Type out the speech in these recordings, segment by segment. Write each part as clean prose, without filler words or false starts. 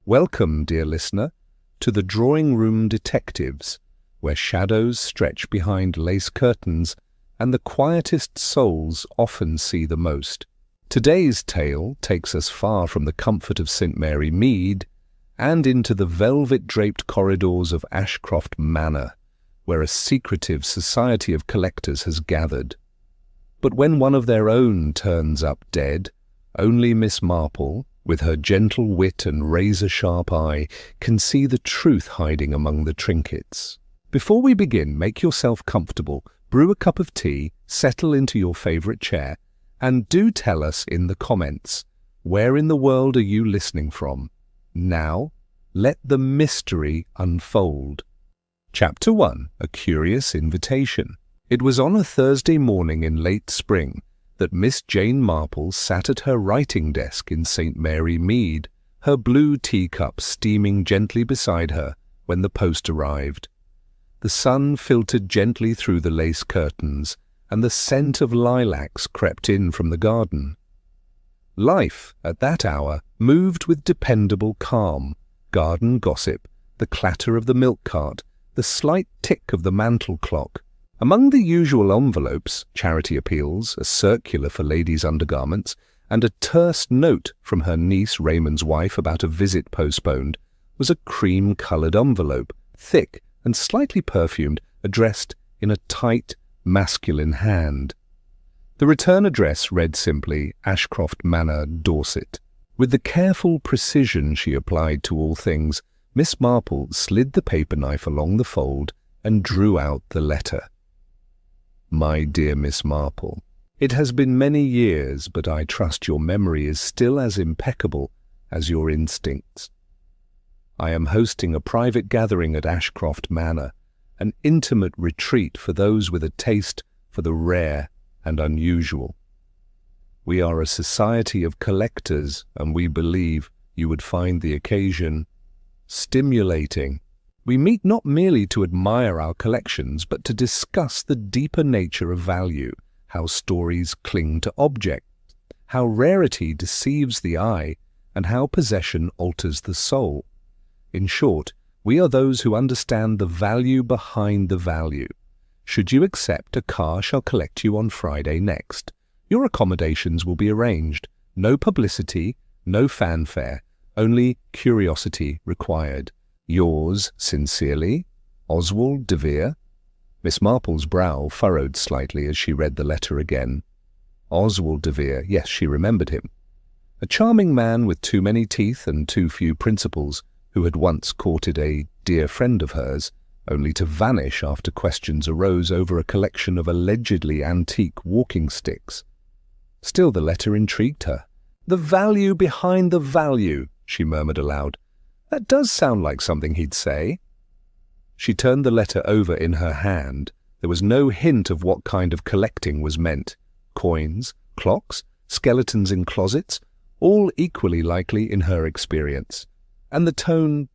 Welcome, dear listener, to the Drawing Room Detectives, where shadows stretch behind lace curtains and the quietest souls often see the most. Today's tale takes us far from the comfort of St. Mary Mead and into the velvet-draped corridors of Ashcroft Manor, where a secretive society of collectors has gathered. But when one of their own turns up dead, only Miss Marple, with her gentle wit and razor-sharp eye, can see the truth hiding among the trinkets. Before we begin, make yourself comfortable, brew a cup of tea, settle into your favorite chair, and do tell us in the comments, where in the world are you listening from? Now, let the mystery unfold. Chapter 1. A Curious Invitation. It was on a Thursday morning in late spring that Miss Jane Marple sat at her writing desk in St. Mary Mead, her blue teacup steaming gently beside her when the post arrived. The sun filtered gently through the lace curtains, and the scent of lilacs crept in from the garden. Life, at that hour, moved with dependable calm. Garden gossip, the clatter of the milk cart, the slight tick of the mantel clock. Among the usual envelopes, charity appeals, a circular for ladies' undergarments, and a terse note from her niece Raymond's wife about a visit postponed, was a cream-coloured envelope, thick and slightly perfumed, addressed in a tight, masculine hand. The return address read simply, Ashcroft Manor, Dorset. With the careful precision she applied to all things, Miss Marple slid the paper knife along the fold and drew out the letter. My dear Miss Marple, it has been many years, but I trust your memory is still as impeccable as your instincts. I am hosting a private gathering at Ashcroft Manor, an intimate retreat for those with a taste for the rare and unusual. We are a society of collectors, and we believe you would find the occasion stimulating. We meet not merely to admire our collections, but to discuss the deeper nature of value, how stories cling to objects, how rarity deceives the eye, and how possession alters the soul. In short, we are those who understand the value behind the value. Should you accept, a car shall collect you on Friday next. Your accommodations will be arranged. No publicity, no fanfare, only curiosity required. Yours sincerely, Oswald de Vere. Miss Marple's brow furrowed slightly as she read the letter again. Oswald de Vere, yes, she remembered him. A charming man with too many teeth and too few principles, who had once courted a dear friend of hers, only to vanish after questions arose over a collection of allegedly antique walking sticks. Still the letter intrigued her. The value behind the value, she murmured aloud. That does sound like something he'd say. She turned the letter over in her hand. There was no hint of what kind of collecting was meant. Coins, clocks, skeletons in closets, all equally likely in her experience. And the tone,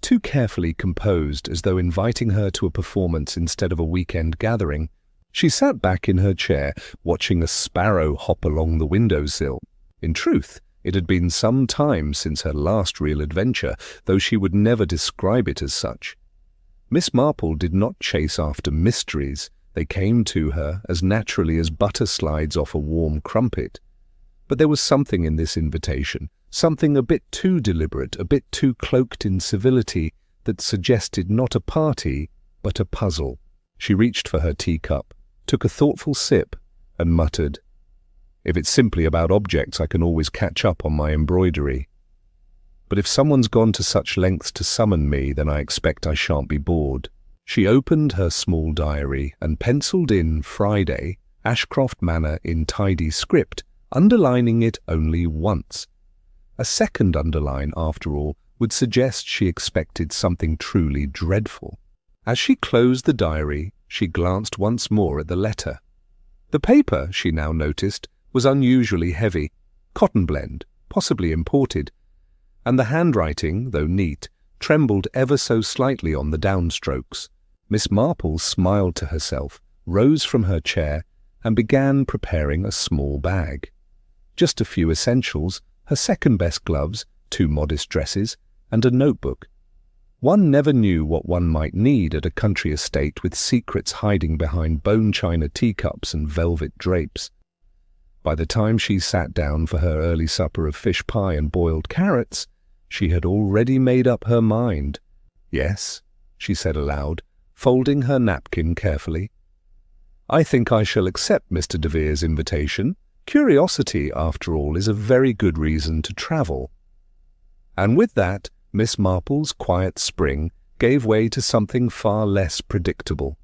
too carefully composed, as though inviting her to a performance instead of a weekend gathering. She sat back in her chair, watching a sparrow hop along the windowsill. In truth, it had been some time since her last real adventure, though she would never describe it as such. Miss Marple did not chase after mysteries. They came to her as naturally as butter slides off a warm crumpet. But there was something in this invitation, something a bit too deliberate, a bit too cloaked in civility, that suggested not a party, but a puzzle. She reached for her teacup, took a thoughtful sip, and muttered, If it's simply about objects, I can always catch up on my embroidery. But if someone's gone to such lengths to summon me, then I expect I shan't be bored. She opened her small diary and penciled in Friday, Ashcroft Manor in tidy script, underlining it only once. A second underline, after all, would suggest she expected something truly dreadful. As she closed the diary, she glanced once more at the letter. The paper, she now noticed, was unusually heavy, cotton blend, possibly imported, and the handwriting, though neat, trembled ever so slightly on the downstrokes. Miss Marple smiled to herself, rose from her chair, and began preparing a small bag. Just a few essentials, her second-best gloves, 2 modest dresses, and a notebook. One never knew what one might need at a country estate with secrets hiding behind bone china teacups and velvet drapes. By the time she sat down for her early supper of fish pie and boiled carrots, she had already made up her mind. "Yes," she said aloud, folding her napkin carefully. "I think I shall accept Mr. de Vere's invitation. Curiosity, after all, is a very good reason to travel." And with that, Miss Marple's quiet spring gave way to something far less predictable.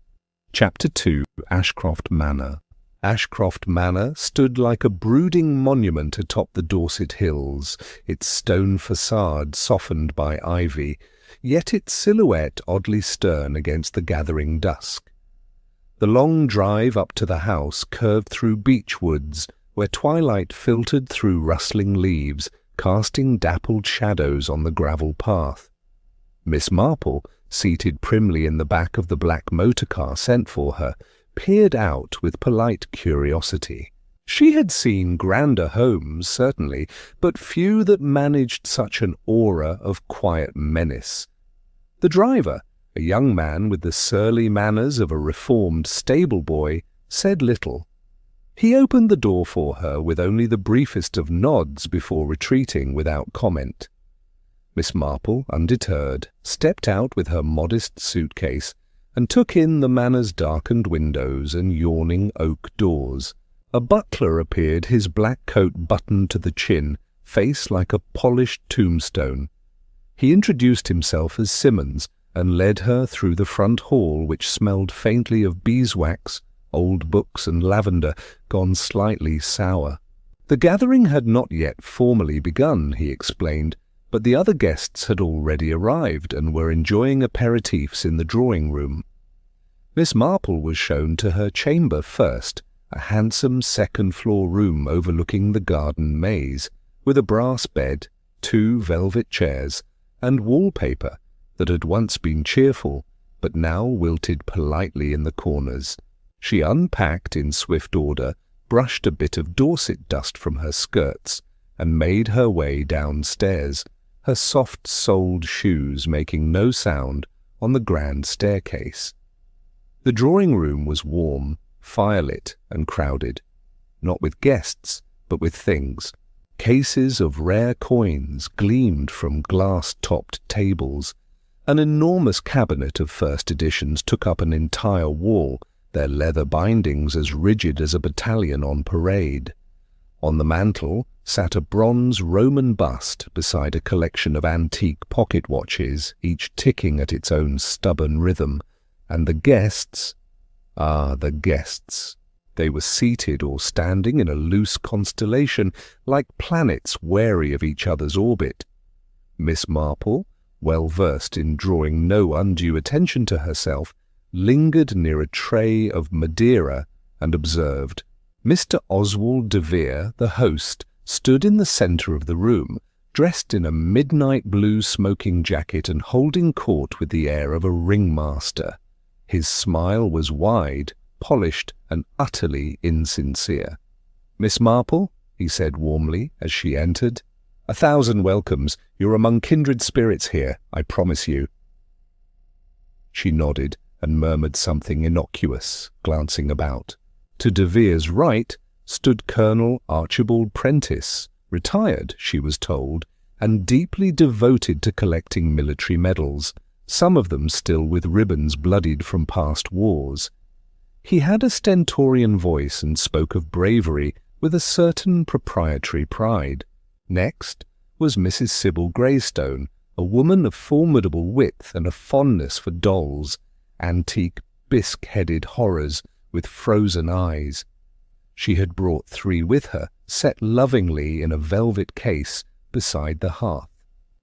Chapter 2. Ashcroft Manor. Ashcroft Manor stood like a brooding monument atop the Dorset hills, its stone facade softened by ivy, yet its silhouette oddly stern against the gathering dusk. The long drive up to the house curved through beech woods, where twilight filtered through rustling leaves, casting dappled shadows on the gravel path. Miss Marple, seated primly in the back of the black motor car sent for her, peered out with polite curiosity. She had seen grander homes, certainly, but few that managed such an aura of quiet menace. The driver, a young man with the surly manners of a reformed stable boy, said little. He opened the door for her with only the briefest of nods before retreating without comment. Miss Marple, undeterred, stepped out with her modest suitcase and took in the manor's darkened windows and yawning oak doors. A butler appeared, his black coat buttoned to the chin, face like a polished tombstone. He introduced himself as Simmons and led her through the front hall, which smelled faintly of beeswax, old books and lavender gone slightly sour. The gathering had not yet formally begun, he explained, but the other guests had already arrived and were enjoying aperitifs in the drawing-room. Miss Marple was shown to her chamber first, a handsome second-floor room overlooking the garden maze, with a brass bed, 2 velvet chairs, and wallpaper that had once been cheerful, but now wilted politely in the corners. She unpacked in swift order, brushed a bit of Dorset dust from her skirts, and made her way downstairs, her soft-soled shoes making no sound on the grand staircase. The drawing-room was warm, firelit and crowded, not with guests, but with things. Cases of rare coins gleamed from glass-topped tables. An enormous cabinet of first editions took up an entire wall, their leather bindings as rigid as a battalion on parade. On the mantel sat a bronze Roman bust beside a collection of antique pocket watches, each ticking at its own stubborn rhythm, and the guests, the guests. They were seated or standing in a loose constellation, like planets wary of each other's orbit. Miss Marple, well versed in drawing no undue attention to herself, lingered near a tray of Madeira and observed. Mr. Oswald de Vere, the host, stood in the centre of the room, dressed in a midnight blue smoking jacket and holding court with the air of a ringmaster. His smile was wide, polished, and utterly insincere. "Miss Marple," he said warmly as she entered, "1,000 welcomes. You're among kindred spirits here, I promise you." She nodded and murmured something innocuous, glancing about. To de Vere's right stood Colonel Archibald Prentice, retired, she was told, and deeply devoted to collecting military medals, some of them still with ribbons bloodied from past wars. He had a stentorian voice and spoke of bravery with a certain proprietary pride. Next was Mrs. Sybil Greystone, a woman of formidable width and a fondness for dolls, antique bisque-headed horrors with frozen eyes. She had brought 3 with her, set lovingly in a velvet case beside the hearth.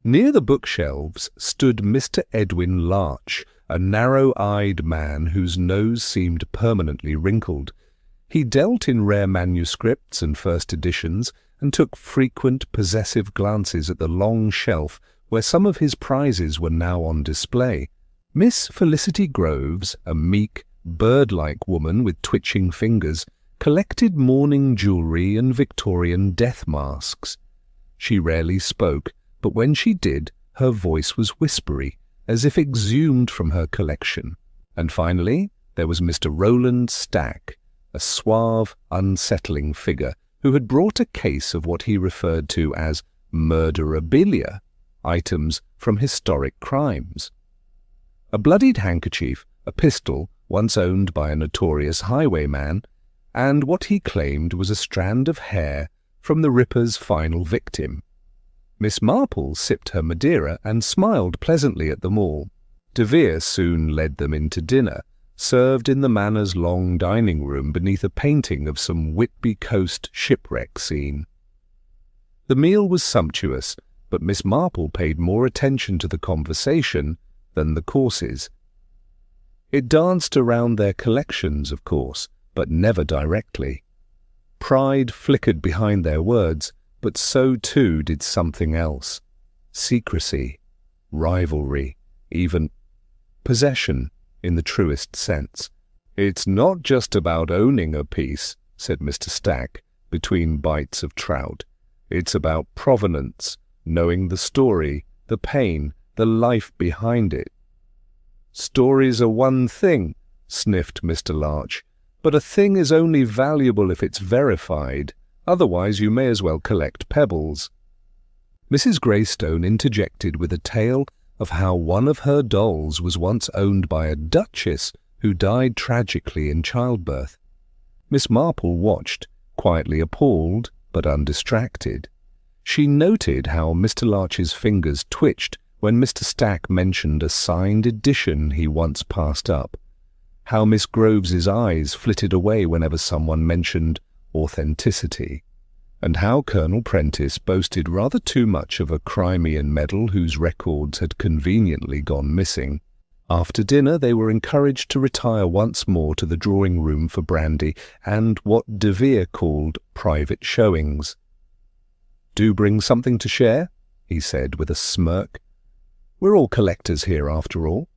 Near the bookshelves stood Mr. Edwin Larch, a narrow-eyed man whose nose seemed permanently wrinkled. He dealt in rare manuscripts and first editions, and took frequent possessive glances at the long shelf where some of his prizes were now on display. Miss Felicity Groves, a meek, bird-like woman with twitching fingers, collected mourning jewellery and Victorian death masks. She rarely spoke, but when she did, her voice was whispery, as if exhumed from her collection. And finally, there was Mr. Roland Stack, a suave, unsettling figure who had brought a case of what he referred to as murderabilia, items from historic crimes. A bloodied handkerchief, a pistol once owned by a notorious highwayman, and what he claimed was a strand of hair from the Ripper's final victim. Miss Marple sipped her Madeira and smiled pleasantly at them all. De Vere soon led them into dinner, served in the Manor's long dining room beneath a painting of some Whitby coast shipwreck scene. The meal was sumptuous, but Miss Marple paid more attention to the conversation than the courses. It danced around their collections, of course, but never directly. Pride flickered behind their words, but so too did something else. Secrecy, rivalry, even possession in the truest sense. "It's not just about owning a piece," said Mr. Stack, between bites of trout. "It's about provenance, knowing the story, the pain, the life behind it." "Stories are one thing," sniffed Mr. Larch, "but a thing is only valuable if it's verified. Otherwise you may as well collect pebbles." Mrs. Greystone interjected with a tale of how one of her dolls was once owned by a duchess who died tragically in childbirth. Miss Marple watched, quietly appalled but undistracted. She noted how Mr. Larch's fingers twitched when Mr. Stack mentioned a signed edition he once passed up, how Miss Groves's eyes flitted away whenever someone mentioned authenticity, and how Colonel Prentice boasted rather too much of a Crimean medal whose records had conveniently gone missing. After dinner they were encouraged to retire once more to the drawing-room for brandy and what De Vere called private showings. "Do bring something to share," he said with a smirk. "We're all collectors here, after all."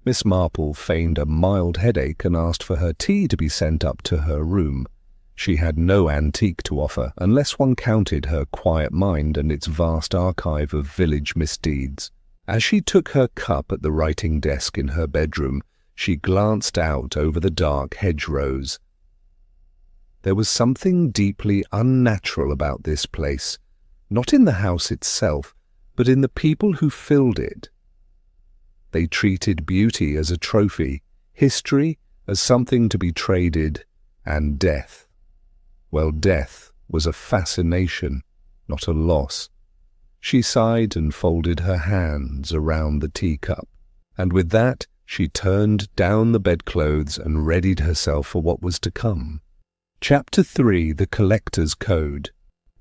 Miss Marple feigned a mild headache and asked for her tea to be sent up to her room. She had no antique to offer, unless one counted her quiet mind and its vast archive of village misdeeds. As she took her cup at the writing desk in her bedroom, she glanced out over the dark hedgerows. There was something deeply unnatural about this place, not in the house itself, but in the people who filled it. They treated beauty as a trophy, history as something to be traded, and death. Well, death was a fascination, not a loss. She sighed and folded her hands around the teacup, and with that she turned down the bedclothes and readied herself for what was to come. Chapter 3: The Collector's Code.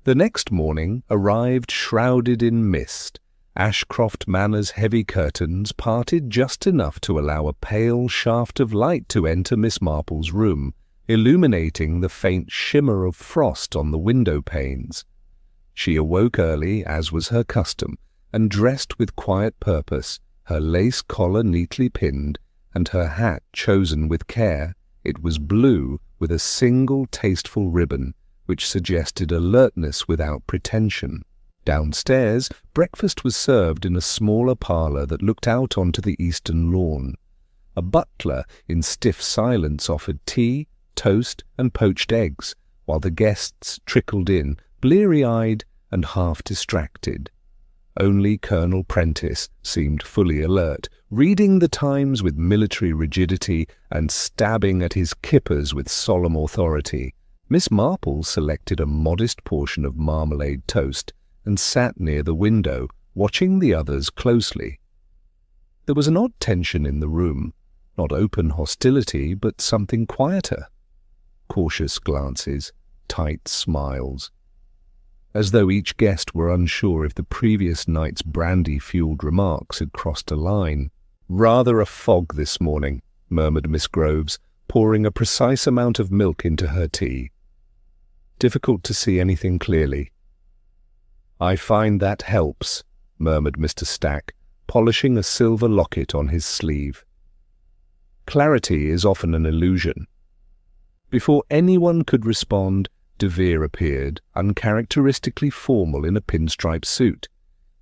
The next morning arrived shrouded in mist. Ashcroft Manor's heavy curtains parted just enough to allow a pale shaft of light to enter Miss Marple's room, illuminating the faint shimmer of frost on the window panes. She awoke early, as was her custom, and dressed with quiet purpose, her lace collar neatly pinned, and her hat chosen with care. It was blue, with a single tasteful ribbon, which suggested alertness without pretension. Downstairs, breakfast was served in a smaller parlour that looked out onto the eastern lawn. A butler in stiff silence offered tea, toast, and poached eggs, while the guests trickled in, bleary-eyed and half-distracted. Only Colonel Prentice seemed fully alert, reading the Times with military rigidity and stabbing at his kippers with solemn authority. Miss Marple selected a modest portion of marmalade toast and sat near the window, watching the others closely. There was an odd tension in the room, not open hostility, but something quieter. Cautious glances, tight smiles, as though each guest were unsure if the previous night's brandy-fueled remarks had crossed a line. "Rather a fog this morning," murmured Miss Groves, pouring a precise amount of milk into her tea. "Difficult to see anything clearly." "I find that helps," murmured Mr. Stack, polishing a silver locket on his sleeve. "Clarity is often an illusion." Before anyone could respond, De Vere appeared, uncharacteristically formal in a pinstripe suit.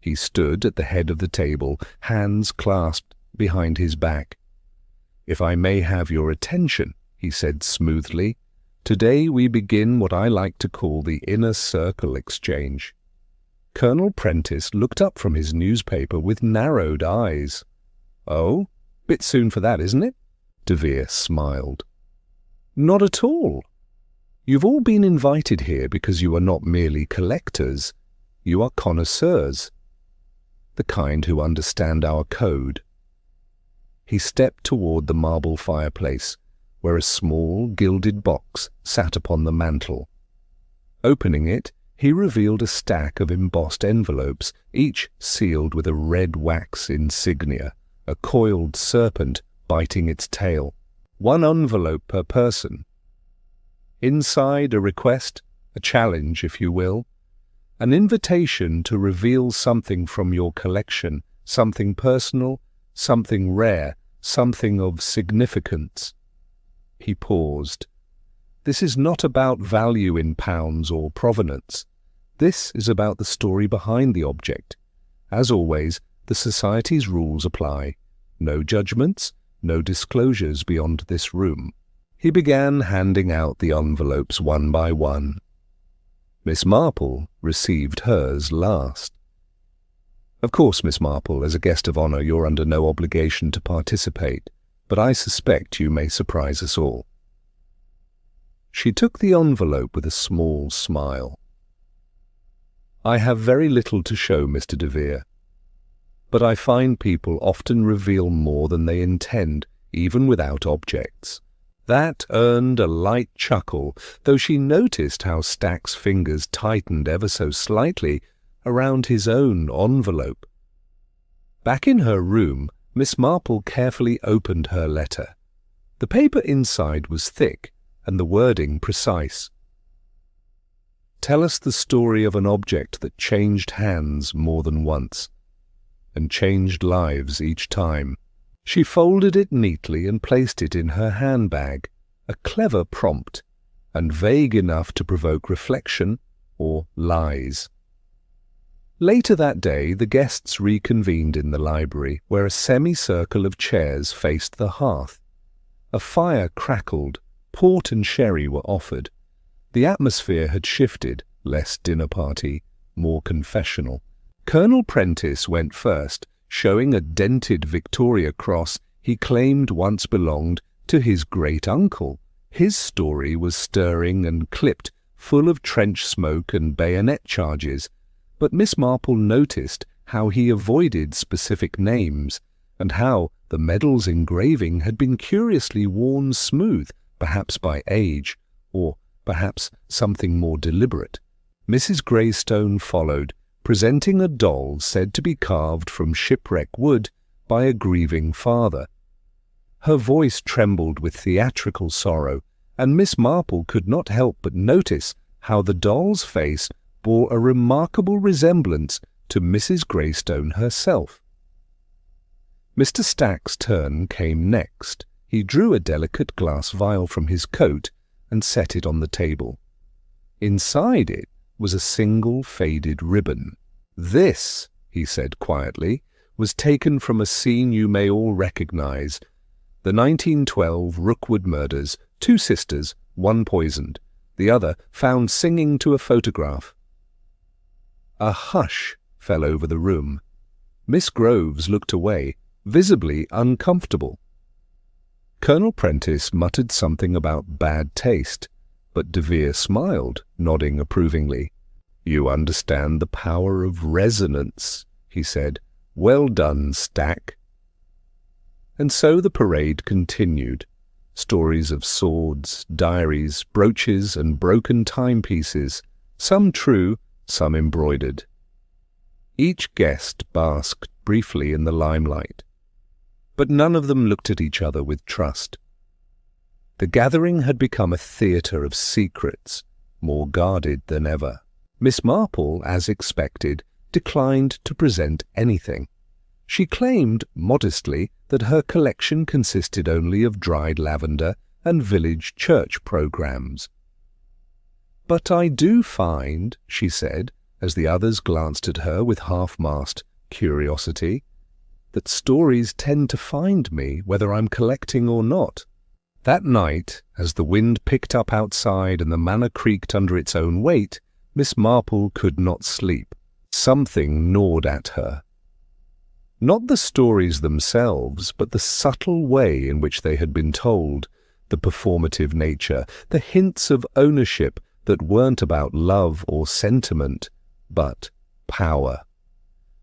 He stood at the head of the table, hands clasped behind his back. "If I may have your attention," he said smoothly, "today we begin what I like to call the inner circle exchange." Colonel Prentice looked up from his newspaper with narrowed eyes. "Oh, bit soon for that, isn't it?" De Vere smiled. "Not at all. You've all been invited here because you are not merely collectors. You are connoisseurs, the kind who understand our code." He stepped toward the marble fireplace, where a small gilded box sat upon the mantel. Opening it, he revealed a stack of embossed envelopes, each sealed with a red wax insignia, a coiled serpent biting its tail. One envelope per person. Inside a request, a challenge, if you will, an invitation to reveal something from your collection, something personal, something rare, something of significance. He paused. "This is not about value in pounds or provenance. This is about the story behind the object. As always, the Society's rules apply. No judgments, no disclosures beyond this room." He began handing out the envelopes one by one. Miss Marple received hers last. "Of course, Miss Marple, as a guest of honour, you're under no obligation to participate, but I suspect you may surprise us all." She took the envelope with a small smile. "I have very little to show, Mr. de Vere, but I find people often reveal more than they intend, even without objects." That earned a light chuckle, though she noticed how Stack's fingers tightened ever so slightly around his own envelope. Back in her room, Miss Marple carefully opened her letter. The paper inside was thick, and the wording precise. "Tell us the story of an object that changed hands more than once, and changed lives each time." She folded it neatly and placed it in her handbag, a clever prompt, and vague enough to provoke reflection or lies. Later that day, the guests reconvened in the library, where a semicircle of chairs faced the hearth. A fire crackled, port and sherry were offered. The atmosphere had shifted, less dinner party, more confessional. Colonel Prentice went first, showing a dented Victoria Cross he claimed once belonged to his great-uncle. His story was stirring and clipped, full of trench smoke and bayonet charges, but Miss Marple noticed how he avoided specific names, and how the medal's engraving had been curiously worn smooth, perhaps by age, or perhaps something more deliberate. Mrs. Greystone followed, presenting a doll said to be carved from shipwreck wood by a grieving father. Her voice trembled with theatrical sorrow, and Miss Marple could not help but notice how the doll's face bore a remarkable resemblance to Mrs. Greystone herself. Mr. Stack's turn came next. He drew a delicate glass vial from his coat and set it on the table. Inside it was a single faded ribbon. "This," he said quietly, "was taken from a scene you may all recognize. The 1912 Rookwood murders, 2 sisters, one poisoned, the other found singing to a photograph." A hush fell over the room. Miss Groves looked away, visibly uncomfortable. Colonel Prentice muttered something about bad taste, but de Vere smiled, nodding approvingly. "You understand the power of resonance," he said. "Well done, Stack." And so the parade continued. Stories of swords, diaries, brooches, and broken timepieces, some true, some embroidered. Each guest basked briefly in the limelight, but none of them looked at each other with trust. The gathering had become a theatre of secrets, more guarded than ever. Miss Marple, as expected, declined to present anything. She claimed, modestly, that her collection consisted only of dried lavender and village church programs. "But I do find," she said, as the others glanced at her with half-masked curiosity, "that stories tend to find me whether I'm collecting or not." That night, as the wind picked up outside and the manor creaked under its own weight, Miss Marple could not sleep. Something gnawed at her. Not the stories themselves, but the subtle way in which they had been told, the performative nature, the hints of ownership that weren't about love or sentiment, but power.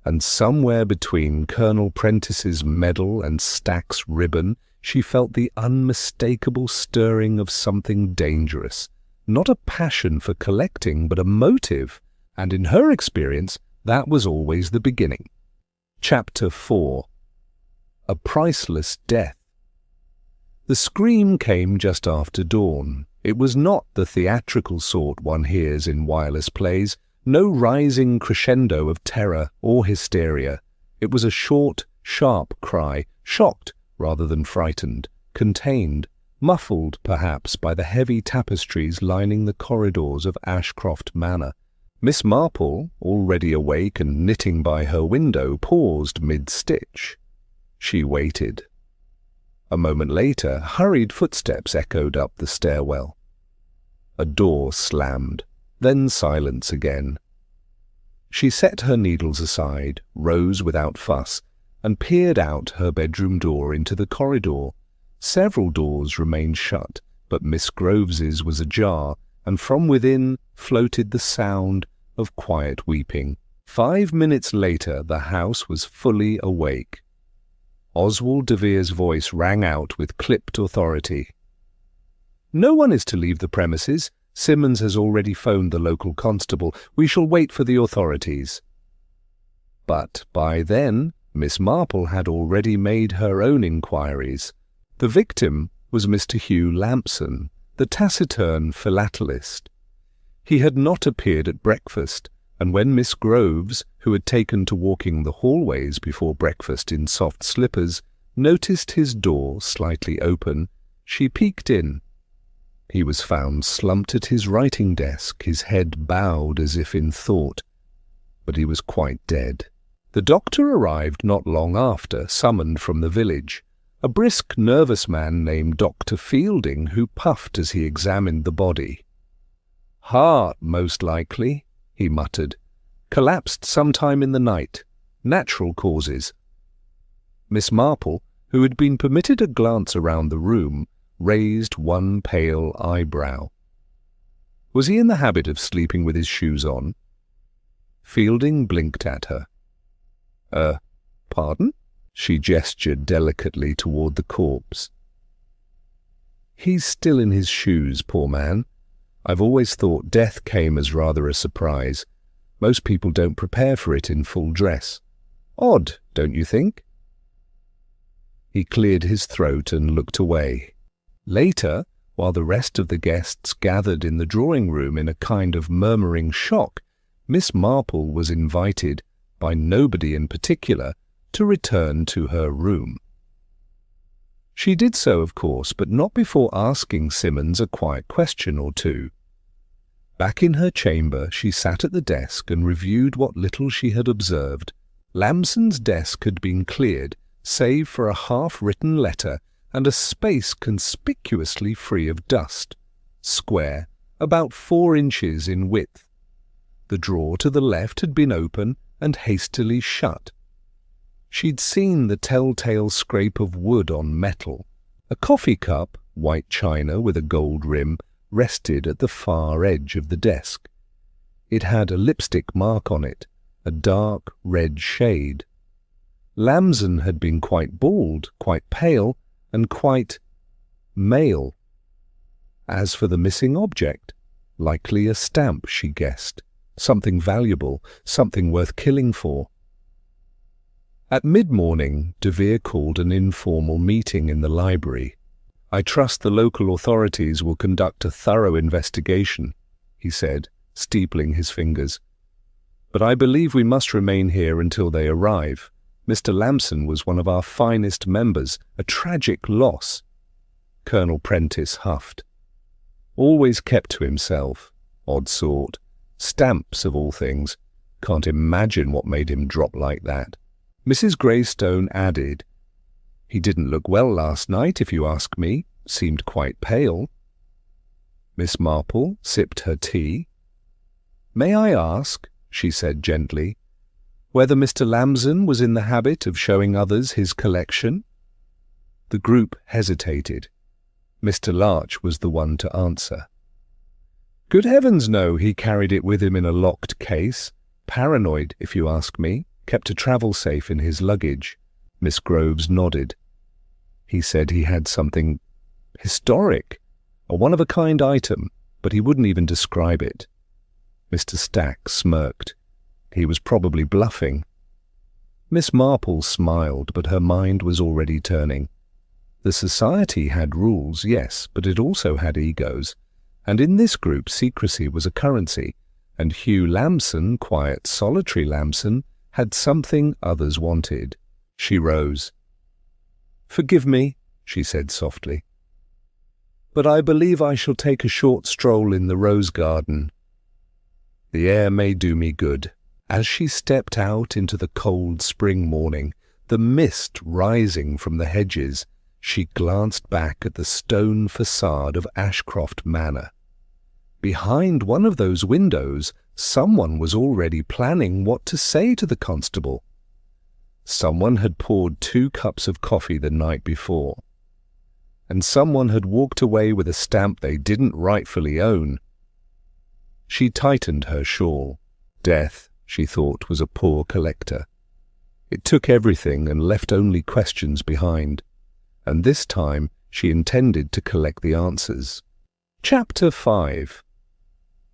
And somewhere between Colonel Prentice's medal and Stack's ribbon, she felt the unmistakable stirring of something dangerous. Not a passion for collecting, but a motive, and in her experience, that was always the beginning. Chapter 4. A Priceless Death. The scream came just after dawn. It was not the theatrical sort one hears in wireless plays, no rising crescendo of terror or hysteria. It was a short, sharp cry, shocked rather than frightened, contained, muffled perhaps by the heavy tapestries lining the corridors of Ashcroft Manor. Miss Marple, already awake and knitting by her window, paused mid-stitch. She waited. A moment later, hurried footsteps echoed up the stairwell. A door slammed, then silence again. She set her needles aside, rose without fuss, and peered out her bedroom door into the corridor. Several doors remained shut, but Miss Groves's was ajar, and from within floated the sound of quiet weeping. 5 minutes later, the house was fully awake. Oswald de Vere's voice rang out with clipped authority. "No one is to leave the premises. Simmons has already phoned the local constable. We shall wait for the authorities." But by then, Miss Marple had already made her own inquiries. The victim was Mr. Hugh Lampson, the taciturn philatelist. He had not appeared at breakfast, and when Miss Groves, who had taken to walking the hallways before breakfast in soft slippers, noticed his door slightly open, she peeked in. He was found slumped at his writing desk, his head bowed as if in thought, but he was quite dead. The doctor arrived not long after, summoned from the village, a brisk, nervous man named Dr. Fielding, who puffed as he examined the body. "Heart, most likely," he muttered. "Collapsed sometime in the night. Natural causes." Miss Marple, who had been permitted a glance around the room, raised one pale eyebrow. Was he in the habit of sleeping with his shoes on? Fielding blinked at her. Pardon?" She gestured delicately toward the corpse. "He's still in his shoes, poor man. I've always thought death came as rather a surprise. Most people don't prepare for it in full dress. Odd, don't you think?" He cleared his throat and looked away. Later, while the rest of the guests gathered in the drawing-room in a kind of murmuring shock, Miss Marple was invited, by nobody in particular, to return to her room. She did so, of course, but not before asking Simmons a quiet question or two. Back in her chamber, she sat at the desk and reviewed what little she had observed. Lamson's desk had been cleared, save for a half-written letter and a space conspicuously free of dust, square, about 4 inches in width. The drawer to the left had been open and hastily shut. She'd seen the telltale scrape of wood on metal. A coffee cup, white china with a gold rim, rested at the far edge of the desk. It had a lipstick mark on it, a dark red shade. Lamson had been quite bald, quite pale, and quite male. As for the missing object, likely a stamp, she guessed, something valuable, something worth killing for. At mid-morning, de Vere called an informal meeting in the library. "I trust the local authorities will conduct a thorough investigation," he said, steepling his fingers. "But I believe we must remain here until they arrive. Mr. Lamson was one of our finest members, a tragic loss." Colonel Prentice huffed. Always kept to himself. Odd sort. Stamps, of all things. Can't imagine what made him drop like that. Mrs. Greystone added, "He didn't look well last night, if you ask me. Seemed quite pale." Miss Marple sipped her tea. "May I ask," she said gently, "whether Mr. Lamson was in the habit of showing others his collection?" The group hesitated. Mr. Larch was the one to answer. "Good heavens, no, he carried it with him in a locked case. Paranoid, if you ask me. Kept a travel safe in his luggage." Miss Groves nodded. "He said he had something historic, a one-of-a-kind item, but he wouldn't even describe it." Mr. Stack smirked. He was probably bluffing. Miss Marple smiled, but her mind was already turning. The society had rules, yes, but it also had egos, and in this group secrecy was a currency, and Hugh Lamson, quiet, solitary Lamson, had something others wanted. She rose. "Forgive me," she said softly, "but I believe I shall take a short stroll in the rose garden. The air may do me good." As she stepped out into the cold spring morning, the mist rising from the hedges, she glanced back at the stone facade of Ashcroft Manor. Behind one of those windows, someone was already planning what to say to the constable. Someone had poured 2 cups of coffee the night before, and someone had walked away with a stamp they didn't rightfully own. She tightened her shawl. Death, she thought, was a poor collector. It took everything and left only questions behind, and this time she intended to collect the answers. Chapter 5.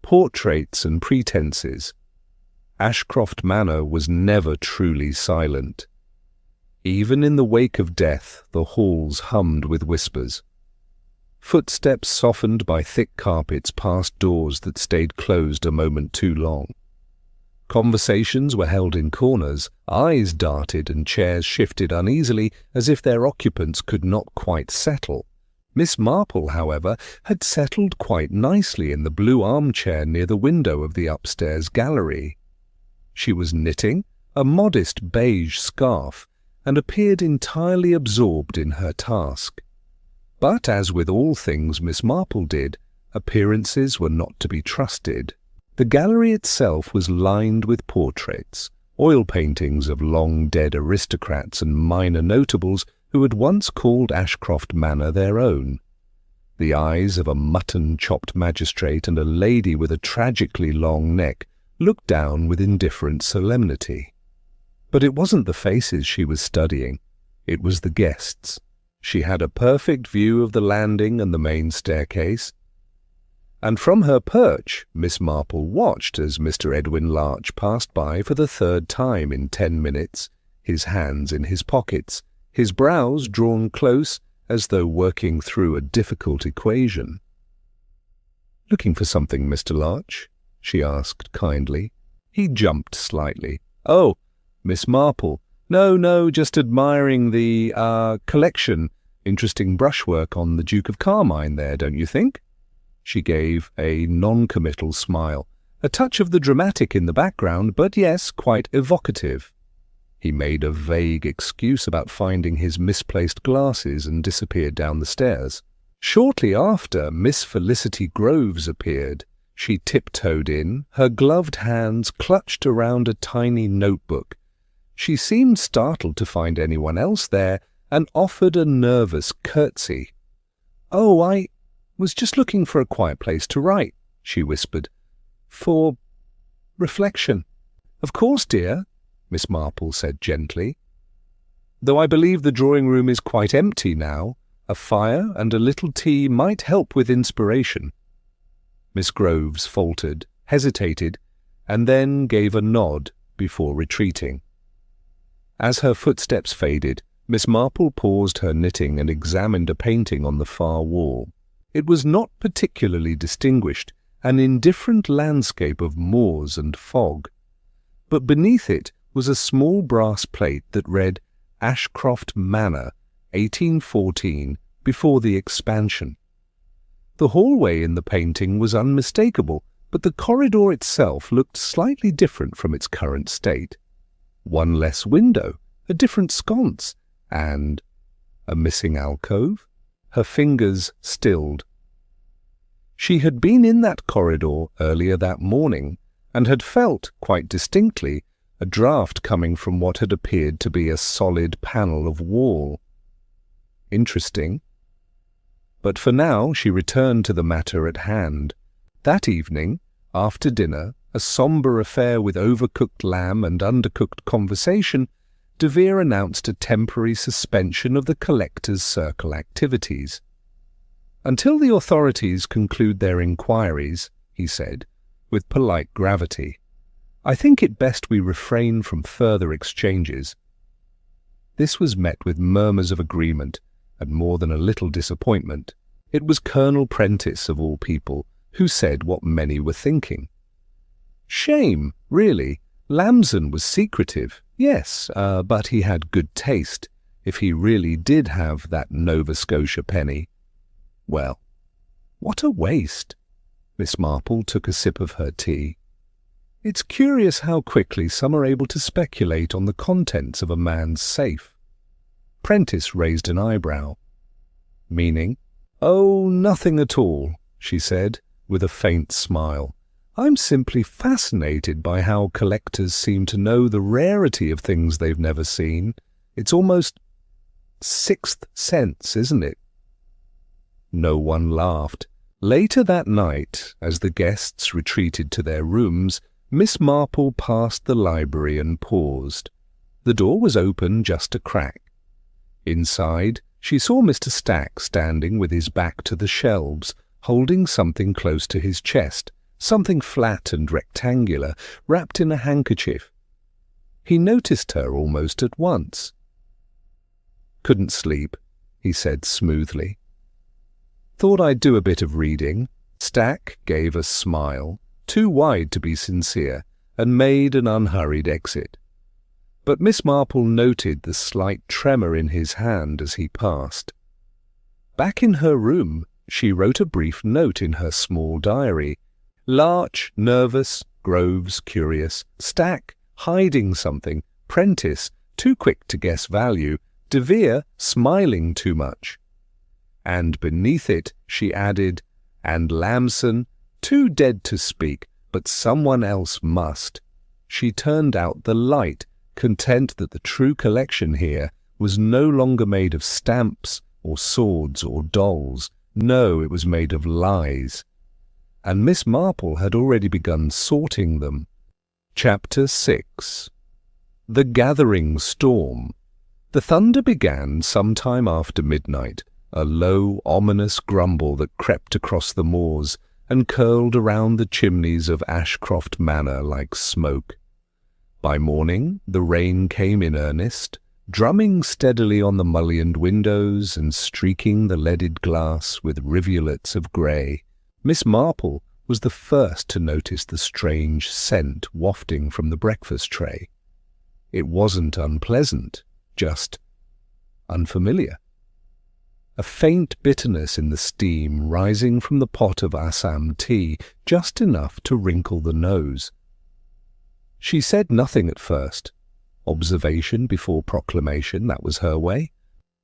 Portraits and Pretenses. Ashcroft Manor was never truly silent. Even in the wake of death, the halls hummed with whispers. Footsteps softened by thick carpets past doors that stayed closed a moment too long. Conversations were held in corners, eyes darted and chairs shifted uneasily as if their occupants could not quite settle. Miss Marple, however, had settled quite nicely in the blue armchair near the window of the upstairs gallery. She was knitting a modest beige scarf and appeared entirely absorbed in her task. But as with all things Miss Marple did, appearances were not to be trusted. The gallery itself was lined with portraits, oil paintings of long-dead aristocrats and minor notables who had once called Ashcroft Manor their own. The eyes of a mutton-chopped magistrate and a lady with a tragically long neck looked down with indifferent solemnity. But it wasn't the faces she was studying, it was the guests. She had a perfect view of the landing and the main staircase, and from her perch Miss Marple watched as Mr. Edwin Larch passed by for the 3rd time in 10 minutes, his hands in his pockets, his brows drawn close as though working through a difficult equation. "Looking for something, Mr. Larch?" she asked kindly. He jumped slightly. "Oh, Miss Marple. No, just admiring the, collection. Interesting brushwork on the Duke of Carmine there, don't you think?" She gave a non-committal smile, a touch of the dramatic in the background, but yes, quite evocative. He made a vague excuse about finding his misplaced glasses and disappeared down the stairs. Shortly after, Miss Felicity Groves appeared. She tiptoed in, her gloved hands clutched around a tiny notebook. She seemed startled to find anyone else there and offered a nervous curtsy. "Oh, I was just looking for a quiet place to write," she whispered. "For reflection." "Of course, dear," Miss Marple said gently. "Though I believe the drawing-room is quite empty now. A fire and a little tea might help with inspiration." Miss Groves faltered, hesitated, and then gave a nod before retreating. As her footsteps faded, Miss Marple paused her knitting and examined a painting on the far wall. It was not particularly distinguished, an indifferent landscape of moors and fog. But beneath it was a small brass plate that read Ashcroft Manor, 1814, before the expansion. The hallway in the painting was unmistakable, But the corridor itself looked slightly different from its current state. One less window, a different sconce, and a missing alcove. Her fingers stilled. She had been in that corridor earlier that morning, and had felt, quite distinctly, a draught coming from what had appeared to be a solid panel of wall. Interesting. But for now she returned to the matter at hand. That evening, after dinner, a sombre affair with overcooked lamb and undercooked conversation, De Vere announced a temporary suspension of the Collectors' Circle activities. "Until the authorities conclude their inquiries," he said, with polite gravity, "I think it best we refrain from further exchanges." This was met with murmurs of agreement, and more than a little disappointment. It was Colonel Prentice, of all people, who said what many were thinking. Shame, really. Lamson was secretive, yes, but he had good taste, if he really did have that Nova Scotia penny. Well, what a waste. Miss Marple took a sip of her tea. It's curious how quickly some are able to speculate on the contents of a man's safe. Prentice raised an eyebrow. Meaning? "Oh, nothing at all," she said, with a faint smile. "I'm simply fascinated by how collectors seem to know the rarity of things they've never seen. It's almost sixth sense, isn't it?" No one laughed. Later that night, as the guests retreated to their rooms, Miss Marple passed the library and paused. The door was open just a crack. Inside, she saw Mr. Stack standing with his back to the shelves, holding something close to his chest, something flat and rectangular, wrapped in a handkerchief. He noticed her almost at once. "Couldn't sleep," he said smoothly. "Thought I'd do a bit of reading." Stack gave a smile, too wide to be sincere, and made an unhurried exit. But Miss Marple noted the slight tremor in his hand as he passed. Back in her room, she wrote a brief note in her small diary. Larch, nervous, Groves, curious, Stack, hiding something, Prentice, too quick to guess value, De Vere, smiling too much. And beneath it, she added, and Lamson, too dead to speak, but someone else must. She turned out the light, content that the true collection here was no longer made of stamps or swords or dolls. No, it was made of lies. And Miss Marple had already begun sorting them. Chapter 6. The Gathering Storm. The thunder began some time after midnight, a low, ominous grumble that crept across the moors and curled around the chimneys of Ashcroft Manor like smoke. By morning, the rain came in earnest, drumming steadily on the mullioned windows and streaking the leaded glass with rivulets of grey. Miss Marple was the first to notice the strange scent wafting from the breakfast tray. It wasn't unpleasant, just unfamiliar. A faint bitterness in the steam rising from the pot of Assam tea, just enough to wrinkle the nose. She said nothing at first. Observation before proclamation, that was her way.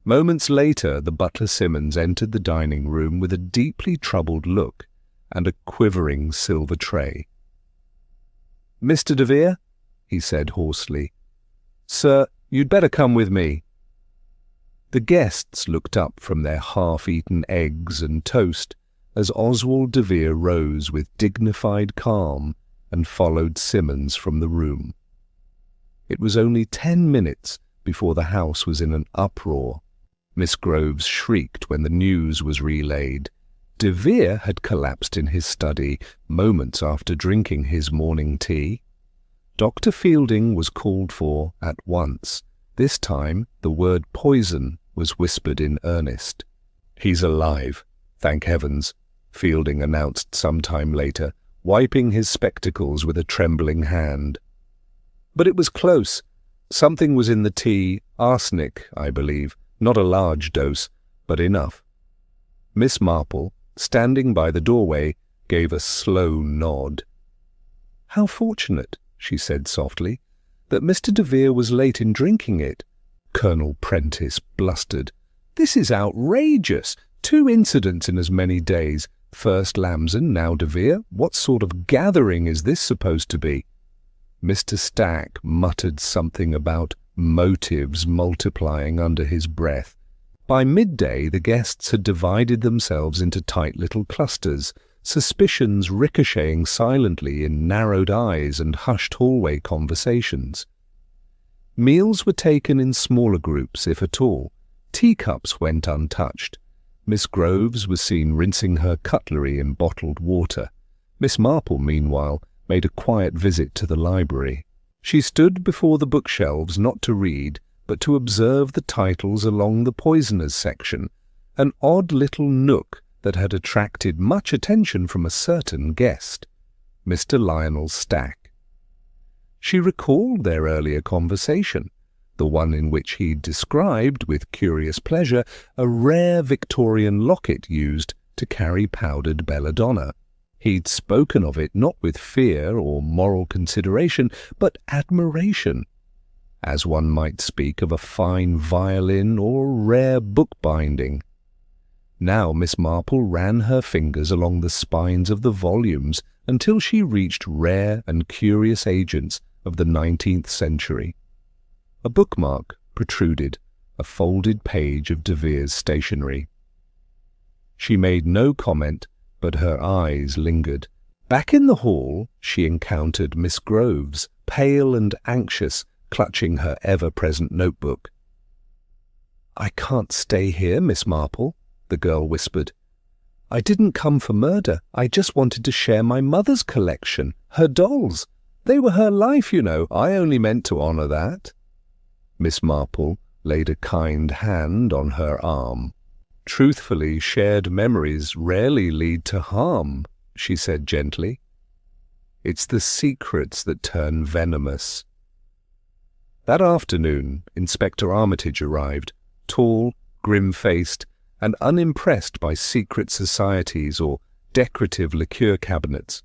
Moments later, the butler Simmons entered the dining room with a deeply troubled look and a quivering silver tray. "Mr. De Vere," he said hoarsely. "Sir, you'd better come with me." The guests looked up from their half-eaten eggs and toast as Oswald De Vere rose with dignified calm and followed Simmons from the room. It was only 10 minutes before the house was in an uproar. Miss Groves shrieked when the news was relayed. De Vere had collapsed in his study moments after drinking his morning tea. Dr. Fielding was called for at once. This time the word poison was whispered in earnest. "He's alive, thank heavens," Fielding announced some time later, wiping his spectacles with a trembling hand. "But it was close. Something was in the tea, arsenic, I believe, not a large dose, but enough." Miss Marple, standing by the doorway, gave a slow nod. "How fortunate," she said softly, "that Mr. de Vere was late in drinking it." Colonel Prentice blustered. "This is outrageous! 2 incidents in as many days. First Lamson, now de Vere. What sort of gathering is this supposed to be?" Mr. Stack muttered something about motives multiplying under his breath. By midday the guests had divided themselves into tight little clusters, suspicions ricocheting silently in narrowed eyes and hushed hallway conversations. Meals were taken in smaller groups, if at all. Teacups went untouched. Miss Groves was seen rinsing her cutlery in bottled water. Miss Marple, meanwhile, made a quiet visit to the library. She stood before the bookshelves not to read, but to observe the titles along the poisoners section, an odd little nook that had attracted much attention from a certain guest, Mr. Lionel Stack. She recalled their earlier conversation, the one in which he'd described, with curious pleasure, a rare Victorian locket used to carry powdered belladonna. He'd spoken of it not with fear or moral consideration, but admiration, as one might speak of a fine violin or rare bookbinding. Now Miss Marple ran her fingers along the spines of the volumes until she reached rare and curious agents of the 19th century. A bookmark protruded, a folded page of de Vere's stationery. She made no comment, but her eyes lingered. Back in the hall she encountered Miss Groves, pale and anxious, clutching her ever-present notebook. "I can't stay here, Miss Marple," the girl whispered. "I didn't come for murder. I just wanted to share my mother's collection, her dolls. They were her life, you know. I only meant to honour that." Miss Marple laid a kind hand on her arm. "Truthfully, shared memories rarely lead to harm," she said gently. "It's the secrets that turn venomous." That afternoon, Inspector Armitage arrived, tall, grim-faced, and unimpressed by secret societies or decorative liqueur cabinets.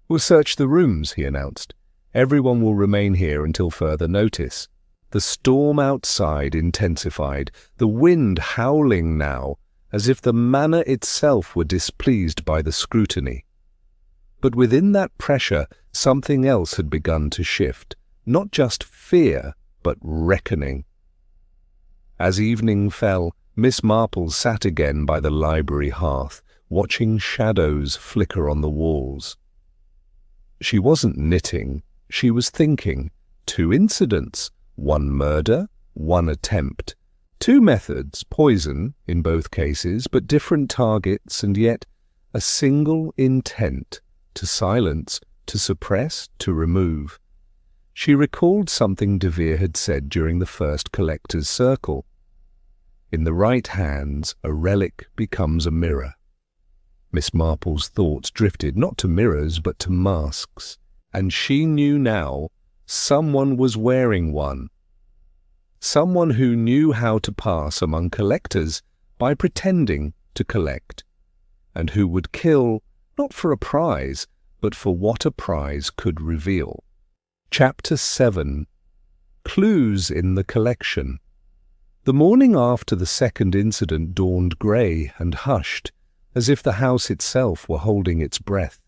"We'll search the rooms," he announced. "Everyone will remain here until further notice." The storm outside intensified, the wind howling now, as if the manor itself were displeased by the scrutiny. But within that pressure, something else had begun to shift, not just fear, but reckoning. As evening fell, Miss Marple sat again by the library hearth, watching shadows flicker on the walls. She wasn't knitting, she was thinking. 2 incidents. 1 murder, 1 attempt. 2 methods, poison in both cases, but different targets, and yet a single intent: to silence, to suppress, to remove. She recalled something de Vere had said during the first collector's circle. In the right hands, a relic becomes a mirror. Miss Marple's thoughts drifted not to mirrors, but to masks, and she knew now someone was wearing one. Someone who knew how to pass among collectors by pretending to collect, and who would kill not for a prize, but for what a prize could reveal. Chapter 7. Clues in the Collection. The morning after the second incident dawned grey and hushed, as if the house itself were holding its breath.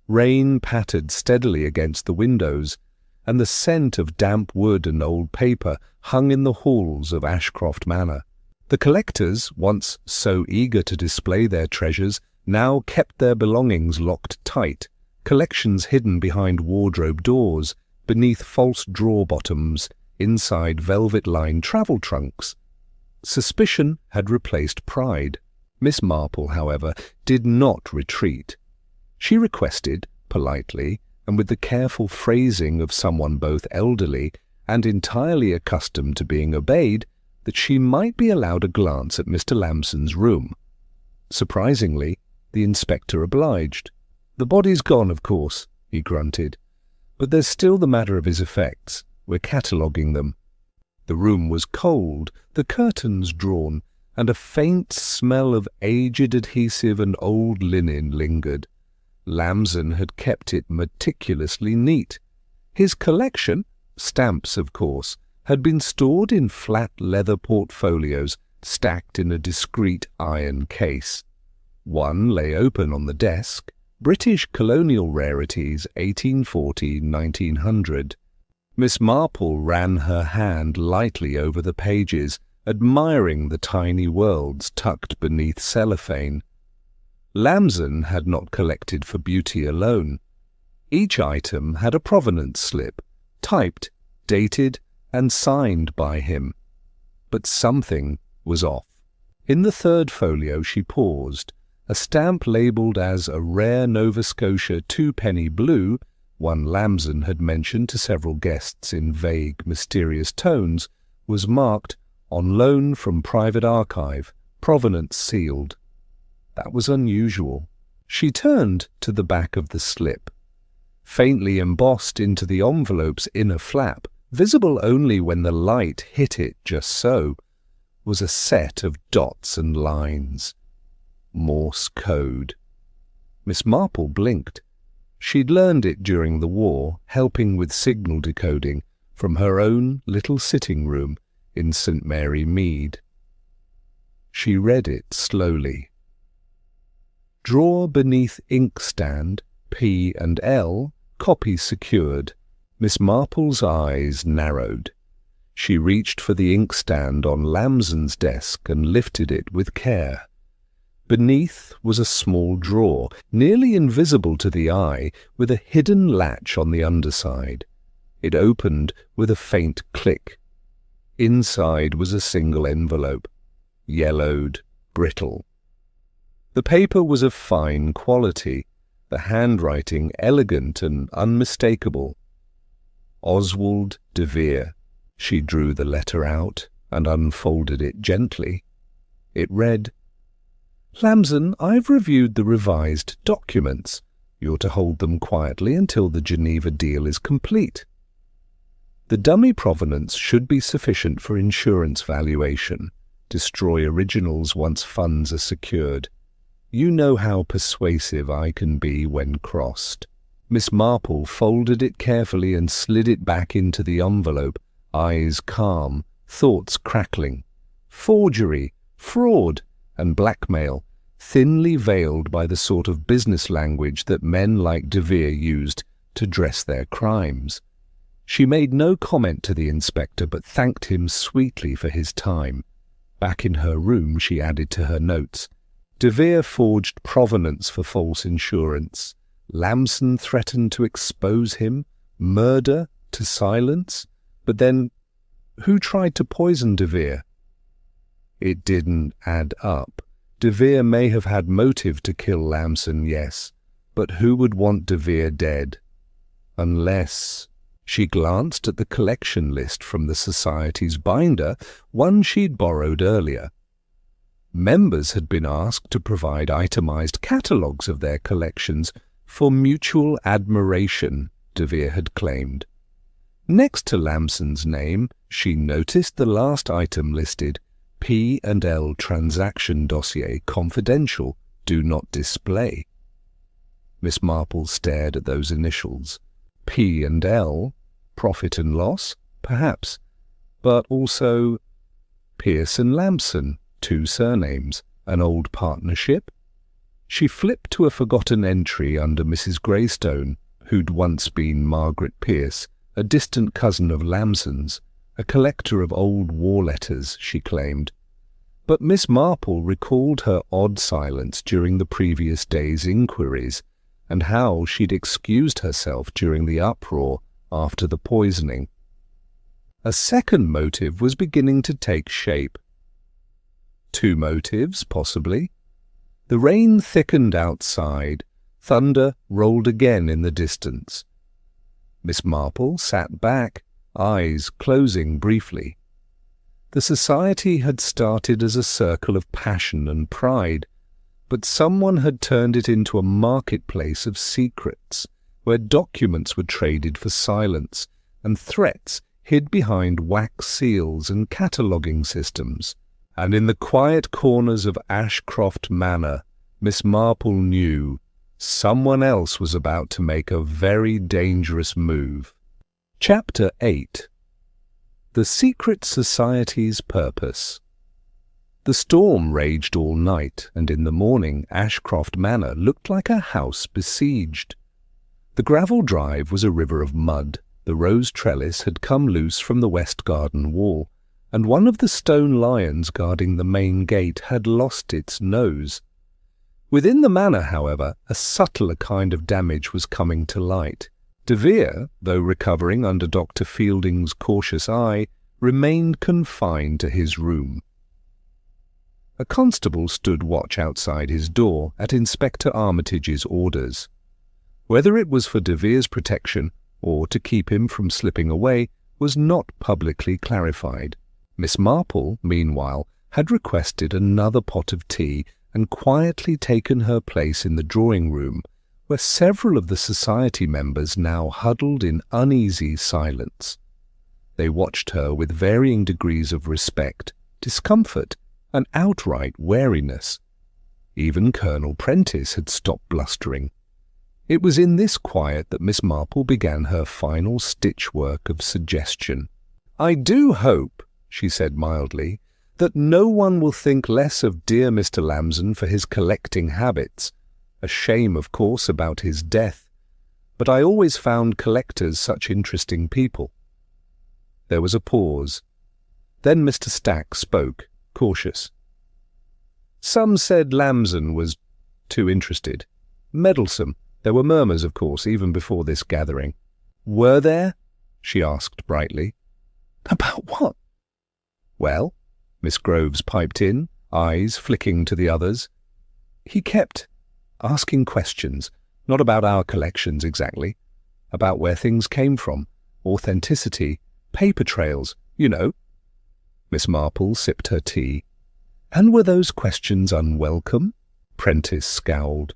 Rain pattered steadily against the windows, and the scent of damp wood and old paper hung in the halls of Ashcroft Manor. The collectors, once so eager to display their treasures, now kept their belongings locked tight, collections hidden behind wardrobe doors, beneath false drawer-bottoms, inside velvet-lined travel trunks. Suspicion had replaced pride. Miss Marple, however, did not retreat. She requested, politely, and with the careful phrasing of someone both elderly and entirely accustomed to being obeyed, that she might be allowed a glance at Mr. Lamson's room. Surprisingly, the inspector obliged. "The body's gone, of course," he grunted, "but there's still the matter of his effects. We're cataloguing them." The room was cold, the curtains drawn, and a faint smell of aged adhesive and old linen lingered. Lamson had kept it meticulously neat. His collection, stamps of course, had been stored in flat leather portfolios stacked in a discreet iron case. One lay open on the desk, British Colonial Rarities 1840-1900. Miss Marple ran her hand lightly over the pages, admiring the tiny worlds tucked beneath cellophane. Lamson had not collected for beauty alone. Each item had a provenance slip, typed, dated, and signed by him. But something was off. In the third folio she paused. A stamp labelled as a rare Nova Scotia 2-penny blue, one Lamson had mentioned to several guests in vague, mysterious tones, was marked "On loan from private archive, provenance sealed." That was unusual. She turned to the back of the slip. Faintly embossed into the envelope's inner flap, visible only when the light hit it just so, was a set of dots and lines. Morse code. Miss Marple blinked. She'd learned it during the war, helping with signal decoding from her own little sitting room in St. Mary Mead. She read it slowly. Drawer beneath inkstand, P and L, copy secured. Miss Marple's eyes narrowed. She reached for the inkstand on Lamson's desk and lifted it with care. Beneath was a small drawer, nearly invisible to the eye, with a hidden latch on the underside. It opened with a faint click. Inside was a single envelope, yellowed, brittle. The paper was of fine quality, the handwriting elegant and unmistakable. Oswald de Vere. She drew the letter out and unfolded it gently. It read, "Lamson, I've reviewed the revised documents. You're to hold them quietly until the Geneva deal is complete. The dummy provenance should be sufficient for insurance valuation. Destroy originals once funds are secured. You know how persuasive I can be when crossed." Miss Marple folded it carefully and slid it back into the envelope, eyes calm, thoughts crackling. Forgery, fraud, and blackmail, thinly veiled by the sort of business language that men like de Vere used to dress their crimes. She made no comment to the inspector, but thanked him sweetly for his time. Back in her room she added to her notes, "De Vere forged provenance for false insurance. Lamson threatened to expose him, murder to silence. But then, who tried to poison de Vere?" It didn't add up. De Vere may have had motive to kill Lamson, yes, but who would want de Vere dead? Unless... She glanced at the collection list from the Society's binder, one she'd borrowed earlier. Members had been asked to provide itemized catalogues of their collections for mutual admiration, de Vere had claimed. Next to Lamson's name, she noticed the last item listed, P&L Transaction Dossier Confidential, Do Not Display. Miss Marple stared at those initials. P&L, profit and loss, perhaps, but also Pierce and Lamson, two surnames, an old partnership. She flipped to a forgotten entry under Mrs. Greystone, who'd once been Margaret Pierce, a distant cousin of Lamson's, a collector of old war letters, she claimed. But Miss Marple recalled her odd silence during the previous day's inquiries, and how she'd excused herself during the uproar after the poisoning. A second motive was beginning to take shape. Two motives, possibly. The rain thickened outside. Thunder rolled again in the distance. Miss Marple sat back, eyes closing briefly. The Society had started as a circle of passion and pride, but someone had turned it into a marketplace of secrets, where documents were traded for silence, and threats hid behind wax seals and cataloguing systems. And in the quiet corners of Ashcroft Manor, Miss Marple knew someone else was about to make a very dangerous move. Chapter 8. The Secret Society's Purpose. The storm raged all night, and in the morning Ashcroft Manor looked like a house besieged. The gravel drive was a river of mud, the rose trellis had come loose from the west garden wall, and one of the stone lions guarding the main gate had lost its nose. Within the manor, however, a subtler kind of damage was coming to light. De Vere, though recovering under Dr. Fielding's cautious eye, remained confined to his room. A constable stood watch outside his door at Inspector Armitage's orders. Whether it was for De Vere's protection or to keep him from slipping away was not publicly clarified. Miss Marple, meanwhile, had requested another pot of tea and quietly taken her place in the drawing-room, where several of the society members now huddled in uneasy silence. They watched her with varying degrees of respect, discomfort, and outright wariness. Even Colonel Prentice had stopped blustering. It was in this quiet that Miss Marple began her final stitch-work of suggestion. "I do hope," she said mildly, "that no one will think less of dear Mr. Lamson for his collecting habits. A shame, of course, about his death, but I always found collectors such interesting people." There was a pause. Then Mr. Stack spoke, cautious. "Some said Lamson was too interested. Meddlesome. There were murmurs, of course, even before this gathering." "Were there?" she asked brightly. "About what?" "Well," Miss Groves piped in, eyes flicking to the others. "He kept asking questions, not about our collections exactly, about where things came from, authenticity, paper trails, you know." Miss Marple sipped her tea. "And were those questions unwelcome?" Prentice scowled.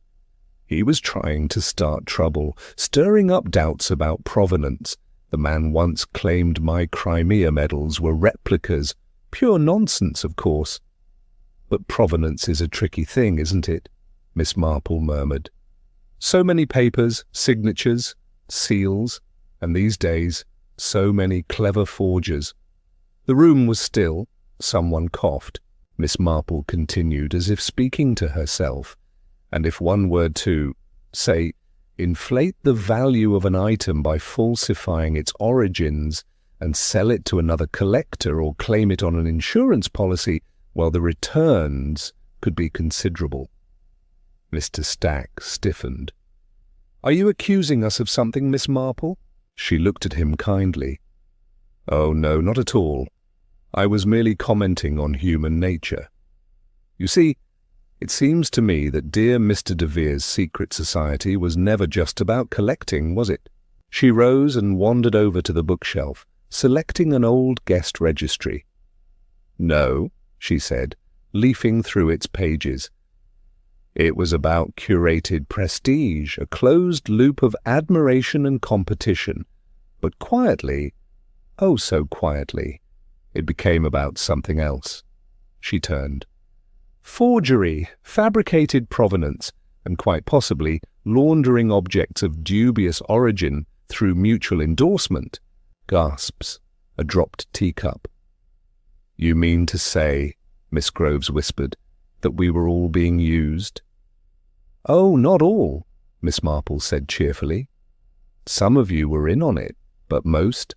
He was trying to start trouble, stirring up doubts about provenance. The man once claimed my Crimea medals were replicas. Pure nonsense, of course. "But provenance is a tricky thing, isn't it?" Miss Marple murmured. "So many papers, signatures, seals, and these days, so many clever forgers." The room was still. Someone coughed. Miss Marple continued as if speaking to herself. "And if one were to, say, inflate the value of an item by falsifying its origins and sell it to another collector or claim it on an insurance policy, well, the returns could be considerable." Mr. Stack stiffened. "Are you accusing us of something, Miss Marple?" She looked at him kindly. "Oh, no, not at all. I was merely commenting on human nature. You see, it seems to me that dear Mr. De Vere's secret society was never just about collecting, was it?" She rose and wandered over to the bookshelf, selecting an old guest registry. "No," she said, leafing through its pages. "It was about curated prestige, a closed loop of admiration and competition. But quietly, oh so quietly, it became about something else." She turned. "Forgery, fabricated provenance, and quite possibly laundering objects of dubious origin through mutual endorsement." Gasps. A dropped teacup. "You mean to say," Miss Groves whispered, "that we were all being used?" "Oh, not all," Miss Marple said cheerfully. "Some of you were in on it, but most?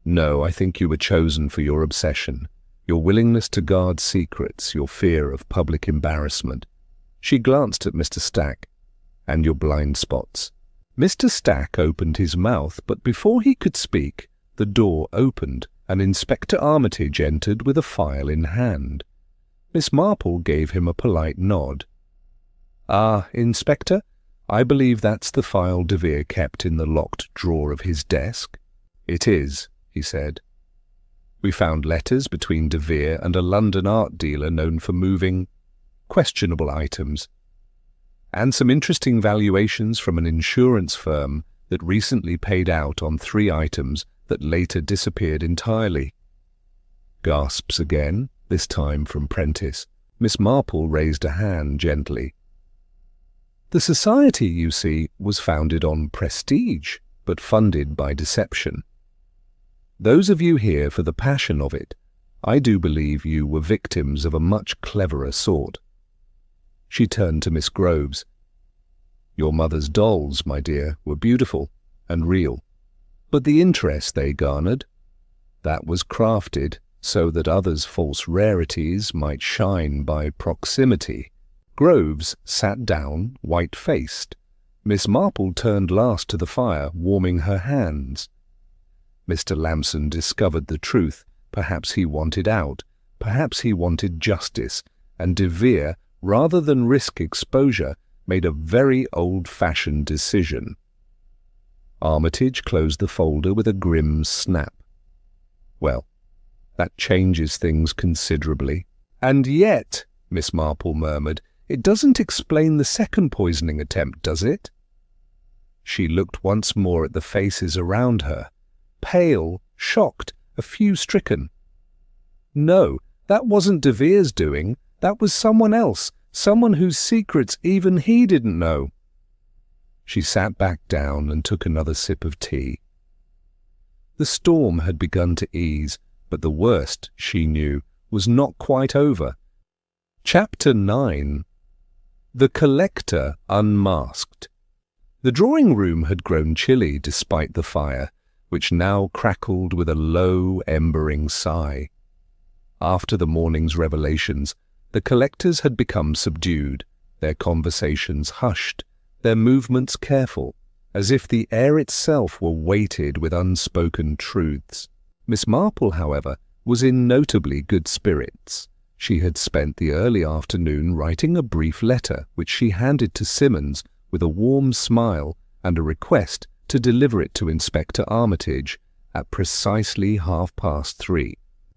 No, I think you were chosen for your obsession, your willingness to guard secrets, your fear of public embarrassment." She glanced at Mr. Stack. "And your blind spots." Mr. Stack opened his mouth, but before he could speak, the door opened, and Inspector Armitage entered with a file in hand. Miss Marple gave him a polite nod. "Ah, Inspector, I believe that's the file De Vere kept in the locked drawer of his desk." "It is," he said. "We found letters between De Vere and a London art dealer known for moving questionable items, and some interesting valuations from an insurance firm that recently paid out on 3 items that later disappeared entirely." Gasps again, this time from Prentice. Miss Marple raised a hand gently. The society, you see, was founded on prestige, but funded by deception. Those of you here for the passion of it, I do believe you were victims of a much cleverer sort. She turned to Miss Groves. Your mother's dolls, my dear, were beautiful and real, but the interest they garnered, that was crafted so that others' false rarities might shine by proximity. Groves sat down, white-faced. Miss Marple turned last to the fire, warming her hands. Mr. Lamson discovered the truth. Perhaps he wanted out. Perhaps he wanted justice. And De Vere, rather than risk exposure, made a very old-fashioned decision. Armitage closed the folder with a grim snap. Well, that changes things considerably. And yet, Miss Marple murmured, it doesn't explain the second poisoning attempt, does it? She looked once more at the faces around her, pale, shocked, a few stricken. No, that wasn't De Vere's doing. That was someone else, someone whose secrets even he didn't know. She sat back down and took another sip of tea. The storm had begun to ease, but the worst, she knew, was not quite over. Chapter 9. The Collector Unmasked. The drawing-room had grown chilly despite the fire, which now crackled with a low, embering sigh. After the morning's revelations, the collectors had become subdued, their conversations hushed, their movements careful, as if the air itself were weighted with unspoken truths. Miss Marple, however, was in notably good spirits. She had spent the early afternoon writing a brief letter, which she handed to Simmons with a warm smile and a request to deliver it to Inspector Armitage at precisely 3:30.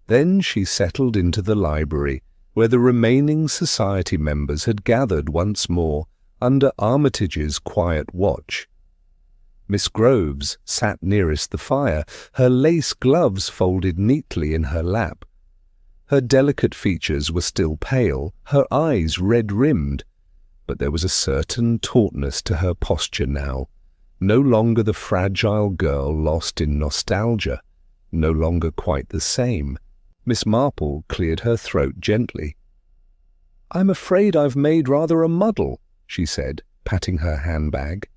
Then she settled into the library, where the remaining society members had gathered once more under Armitage's quiet watch. Miss Groves sat nearest the fire, her lace gloves folded neatly in her lap. Her delicate features were still pale, her eyes red-rimmed, but there was a certain tautness to her posture now, no longer the fragile girl lost in nostalgia, no longer quite the same. Miss Marple cleared her throat gently. "I'm afraid I've made rather a muddle," she said, patting her handbag.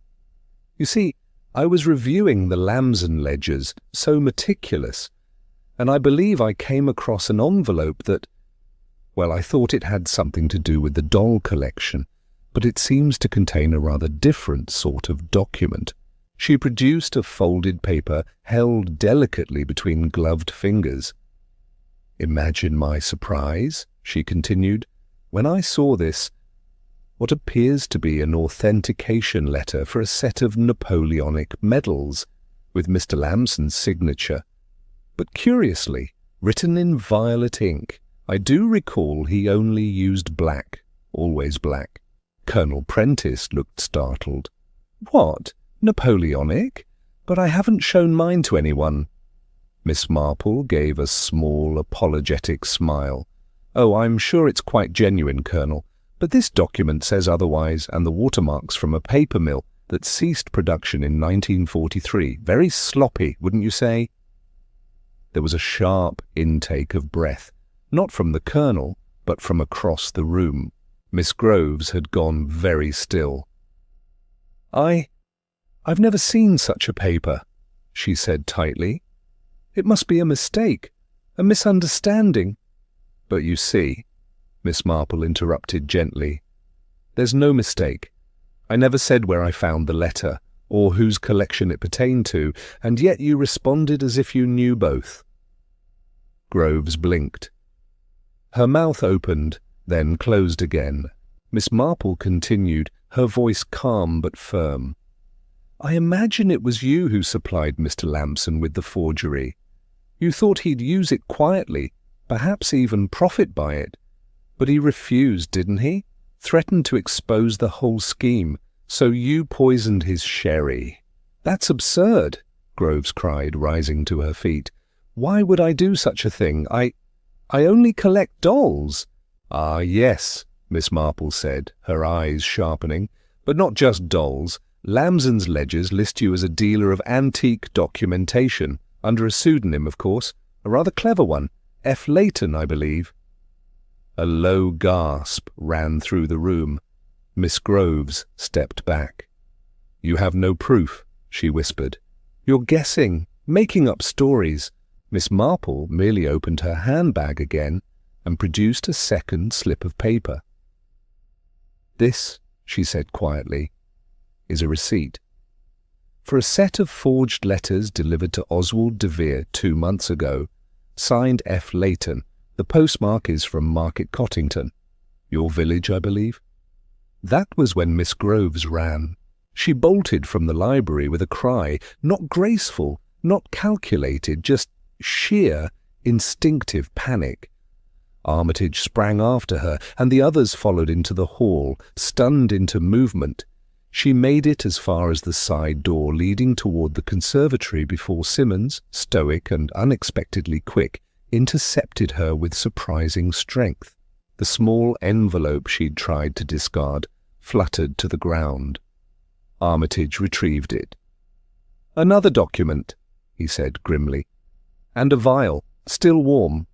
"You see, I was reviewing the Lamson ledgers, so meticulous, and I believe I came across an envelope that, well, I thought it had something to do with the doll collection, but it seems to contain a rather different sort of document." She produced a folded paper held delicately between gloved fingers. "Imagine my surprise," she continued, "when I saw this, what appears to be an authentication letter for a set of Napoleonic medals, with Mr. Lamson's signature, but curiously written in violet ink. I do recall he only used black, always black." Colonel Prentice looked startled. "What? Napoleonic? But I haven't shown mine to anyone." Miss Marple gave a small, apologetic smile. "Oh, I'm sure it's quite genuine, Colonel, but this document says otherwise, and the watermark's from a paper mill that ceased production in 1943. Very sloppy, wouldn't you say?" There was a sharp intake of breath, not from the Colonel, but from across the room. Miss Groves had gone very still. I've never seen such a paper," she said tightly. "It must be a mistake, a misunderstanding." "But you see," Miss Marple interrupted gently, "there's no mistake. I never said where I found the letter, or whose collection it pertained to, and yet you responded as if you knew both." Groves blinked. Her mouth opened, then closed again. Miss Marple continued, her voice calm but firm. "I imagine it was you who supplied Mr. Lamson with the forgery. You thought he'd use it quietly, perhaps even profit by it. But he refused, didn't he? Threatened to expose the whole scheme, so you poisoned his sherry." "That's absurd," Groves cried, rising to her feet. "Why would I do such a thing? I only collect dolls." "Ah, yes," Miss Marple said, her eyes sharpening. "But not just dolls. Lamson's ledgers list you as a dealer of antique documentation, under a pseudonym, of course, a rather clever one, F. Layton, I believe." A low gasp ran through the room. Miss Groves stepped back. "You have no proof," she whispered. "You're guessing, making up stories." Miss Marple merely opened her handbag again and produced a second slip of paper. "This," she said quietly, "is a receipt for a set of forged letters delivered to Oswald de Vere 2 months ago, signed F. Layton. The postmark is from Market Cottington, your village, I believe." That was when Miss Groves ran. She bolted from the library with a cry, not graceful, not calculated, just sheer, instinctive panic. Armitage sprang after her, and the others followed into the hall, stunned into movement. She made it as far as the side door leading toward the conservatory before Simmons, stoic and unexpectedly quick, intercepted her with surprising strength. The small envelope she'd tried to discard fluttered to the ground. Armitage retrieved it. "Another document," he said grimly. "And a vial, still warm."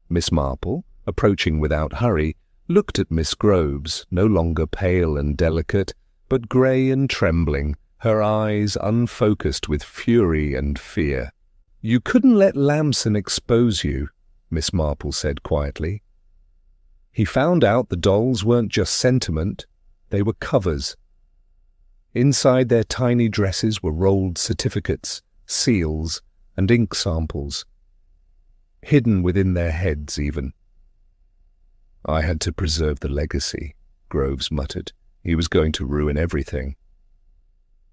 Miss Marple, approaching without hurry, looked at Miss Groves, no longer pale and delicate, but grey and trembling, her eyes unfocused with fury and fear. "You couldn't let Lamson expose you," Miss Marple said quietly. "He found out the dolls weren't just sentiment, they were covers. Inside their tiny dresses were rolled certificates, seals, and ink samples. Hidden within their heads, even." "I had to preserve the legacy," Groves muttered. "He was going to ruin everything."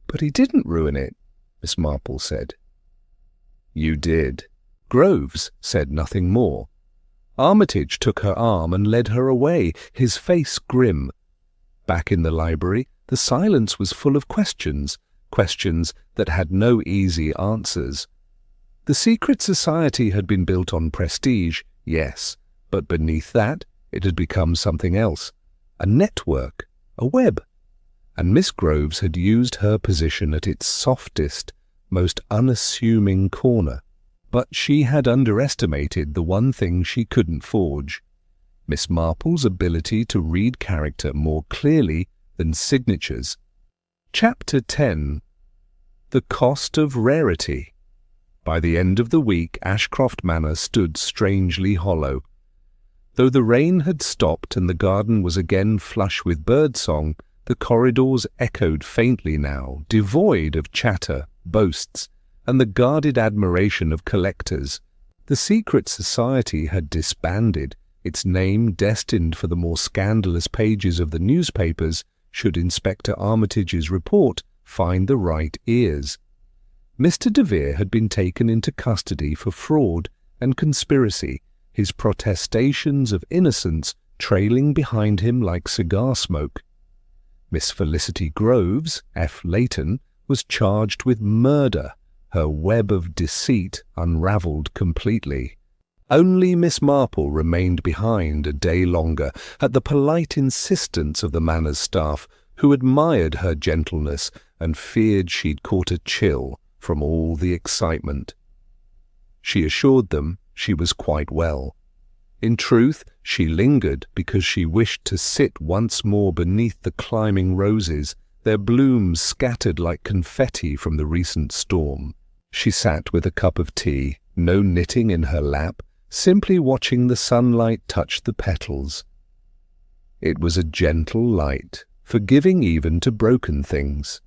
"But he didn't ruin it," Miss Marple said. "You did." Groves said nothing more. Armitage took her arm and led her away, his face grim. Back in the library, the silence was full of questions, questions that had no easy answers. The secret society had been built on prestige, yes, but beneath that it had become something else, a network, a web. And Miss Groves had used her position at its softest, most unassuming corner. But she had underestimated the one thing she couldn't forge: Miss Marple's ability to read character more clearly than signatures. Chapter 10. The Cost of Rarity. By the end of the week, Ashcroft Manor stood strangely hollow. Though the rain had stopped and the garden was again flush with birdsong, the corridors echoed faintly now, devoid of chatter, boasts, and the guarded admiration of collectors. The secret society had disbanded, its name destined for the more scandalous pages of the newspapers should Inspector Armitage's report find the right ears. Mr. de Vere had been taken into custody for fraud and conspiracy, his protestations of innocence trailing behind him like cigar smoke. Miss Felicity Groves, F. Layton, was charged with murder, her web of deceit unravelled completely. Only Miss Marple remained behind a day longer, at the polite insistence of the Manor's staff, who admired her gentleness and feared she'd caught a chill from all the excitement. She assured them she was quite well. In truth, she lingered because she wished to sit once more beneath the climbing roses, their blooms scattered like confetti from the recent storm. She sat with a cup of tea, no knitting in her lap, simply watching the sunlight touch the petals. It was a gentle light, forgiving even to broken things.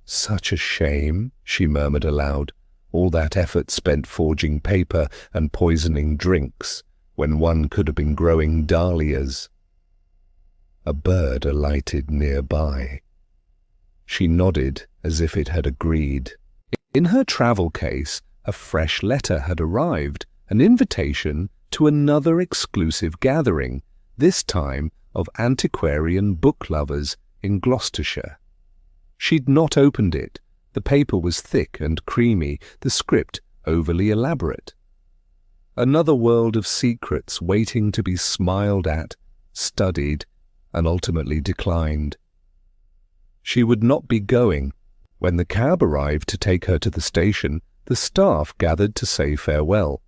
"Such a shame," she murmured aloud, "all that effort spent forging paper and poisoning drinks, when one could have been growing dahlias." A bird alighted nearby. She nodded as if it had agreed. In her travel case, a fresh letter had arrived, an invitation to another exclusive gathering, this time of antiquarian book lovers in Gloucestershire. She'd not opened it. The paper was thick and creamy, the script overly elaborate. Another world of secrets waiting to be smiled at, studied, and ultimately declined. She would not be going. When the cab arrived to take her to the station, the staff gathered to say farewell.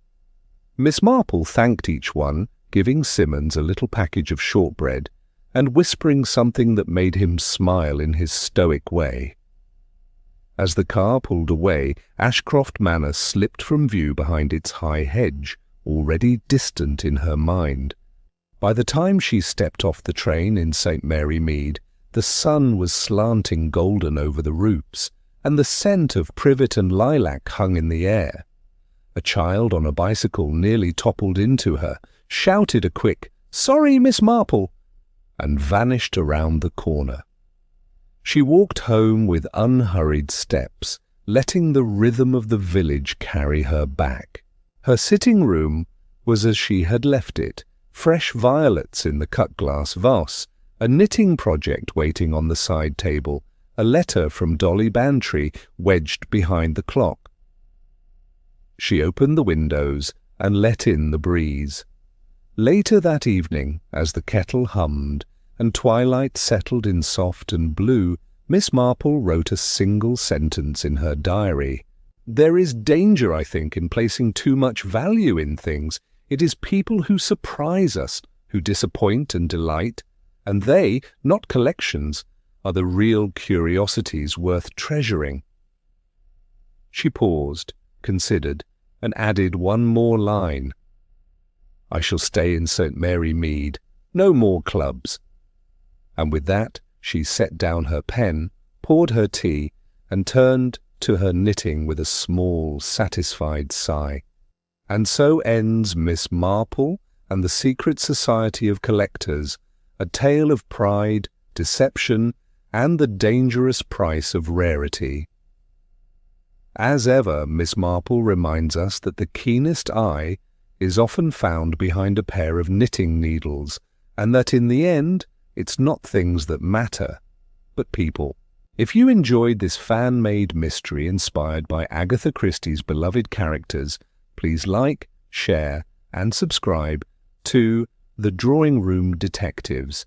Miss Marple thanked each one, giving Simmons a little package of shortbread and whispering something that made him smile in his stoic way. As the car pulled away, Ashcroft Manor slipped from view behind its high hedge, already distant in her mind. By the time she stepped off the train in St. Mary Mead, the sun was slanting golden over the roofs, and the scent of privet and lilac hung in the air. A child on a bicycle nearly toppled into her, shouted a quick, "Sorry, Miss Marple," and vanished around the corner. She walked home with unhurried steps, letting the rhythm of the village carry her back. Her sitting room was as she had left it, fresh violets in the cut-glass vase, a knitting project waiting on the side table, a letter from Dolly Bantry wedged behind the clock. She opened the windows and let in the breeze. Later that evening, as the kettle hummed and twilight settled in soft and blue, Miss Marple wrote a single sentence in her diary. "There is danger, I think, in placing too much value in things. It is people who surprise us, who disappoint and delight, and they, not collections, are the real curiosities worth treasuring." She paused, considered, and added one more line. "I shall stay in St. Mary Mead. No more clubs." And with that, she set down her pen, poured her tea, and turned to her knitting with a small, satisfied sigh. And so ends Miss Marple and the Secret Society of Collectors, a tale of pride, deception, and the dangerous price of rarity. As ever, Miss Marple reminds us that the keenest eye is often found behind a pair of knitting needles, and that in the end, it's not things that matter, but people. If you enjoyed this fan-made mystery inspired by Agatha Christie's beloved characters, please like, share, and subscribe to The Drawing Room Detectives.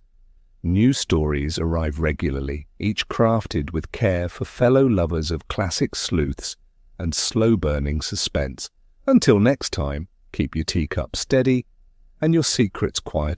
New stories arrive regularly, each crafted with care for fellow lovers of classic sleuths and slow-burning suspense. Until next time, keep your teacup steady and your secrets quiet as